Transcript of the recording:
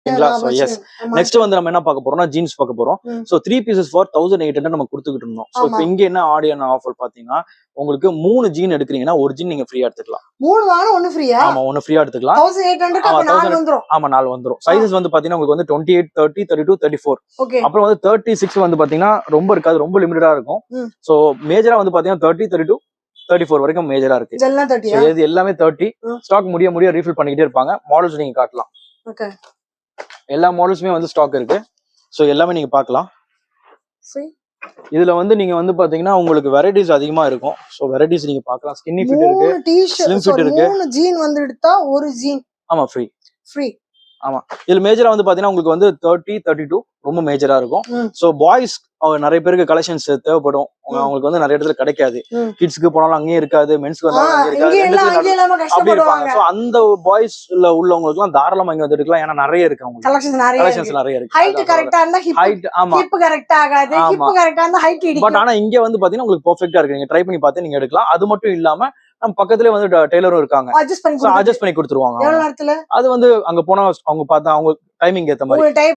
ஓகேங்களா? So yes. Next வந்து நம்ம என்ன பார்க்க போறோம்னா ஜீன்ஸ் பார்க்க போறோம். சோ 3 பீசஸ் ஃபார் 1800 நம்ம கொடுத்துக்கிட்டு இருந்தோம். சோ இப்போ இங்க என்ன ஆடியன் ஆஃபர் பாத்தீங்கன்னா உங்களுக்கு 3 ஜீன் எடுக்கிறீங்கன்னா ஒரு ஜீன் நீங்க ஃப்ரீயா எடுத்துக்கலாம். 3 வாங்க 1 ஃப்ரீயா? ஆமா 1 ஃப்ரீயா எடுத்துக்கலாம். 1800 க்கு அப்ப 4 வந்துரும். ஆமா 4 வந்துரும். சைஸஸ் வந்து பாத்தீங்கன்னா உங்களுக்கு வந்து 28, 30, 32, 34. ஓகே. அப்புறம் வந்து 36 வந்து பாத்தீங்கன்னா ரொம்ப இருக்காது, ரொம்ப லிமிட்டடா இருக்கும். சோ மேஜரா வந்து பாத்தீங்கன்னா 30, 32, 34 வரைக்கும் மேஜரா இருக்கு. இதெல்லாம் 30யா? இது எல்லாமே 30. ஸ்டாக் முடிய ரீஃபில் பண்ணிக்கிட்டே இருப்பாங்க. மாடல்ஸ் நீங்க காட்டலாம். ஓகே. எல்லா மாடல்ஸுமே வந்து ஸ்டாக் இருக்கு. சோ எல்லாமே நீங்க பார்க்கலாம். சரி. இதுல வந்து நீங்க வந்து பாத்தீங்கன்னா உங்களுக்கு வெரைட்டிஸ் அதிகமா இருக்கும். சோ வெரைட்டிஸ் நீங்க பார்க்கலாம். ஸ்கின்னி ஃபிட் இருக்கு, ஸ்லிம் ஃபிட் இருக்கு. 3 ஜீன் வந்து எடுத்தா ஒரு ஜீன் ஆமா ஃப்ரீ. ஃப்ரீ. ஆமா. இதுல மேஜரா வந்து பாத்தீங்கன்னா உங்களுக்கு வந்து 30, 32 ரொம்ப மேஜரா இருக்கும். சோ பாய்ஸ் நிறைய பேருக்கு கலெக்ஷன்ஸ் தேவைப்படும். அவங்களுக்கு வந்து நிறைய இடத்துல கிடைக்காது. கிட்ஸ்க்கு போனாலும் அங்கேயும் இருக்காது, மென்ஸ்க்கு வந்தாலும் அங்கேயும் இருக்காது. அப்படி இருப்பாங்க. சோ அந்த பாய்ஸ்ல உள்ளவங்களுக்கு எல்லாம் தாராளமா இங்க வந்து எடுக்கலாம். ஏன்னா நிறைய இருக்கு அவங்களுக்கு. கலெக்ஷன்ஸ் நிறைய இருக்கு. ஹைட் கரெக்ட்டா இருந்தா ஹிப் ஆமா ஹிப் கரெக்ட்டா ஆகாது. ஹிப் கரெக்ட்டா இருந்தா ஹைட் இடிக்கும். பட் ஆனா இங்க வந்து பாத்தீங்கன்னா உங்களுக்கு பெர்ஃபெக்ட்டா இருக்கு. நீங்க ட்ரை பண்ணி பார்த்து நீங்க எடுக்கலாம். அது மட்டும் இல்லாம நம்ம பக்கத்துலயே வந்து டெய்லரும் இருக்காங்க. அட்ஜஸ்ட் பண்ணி கொடுத்துருவாங்க. எவ்வளவு நேரத்துல? அது வந்து அங்க போனா அவங்க பார்த்தா அவங்க டைமிங் ஏத்த மாதிரி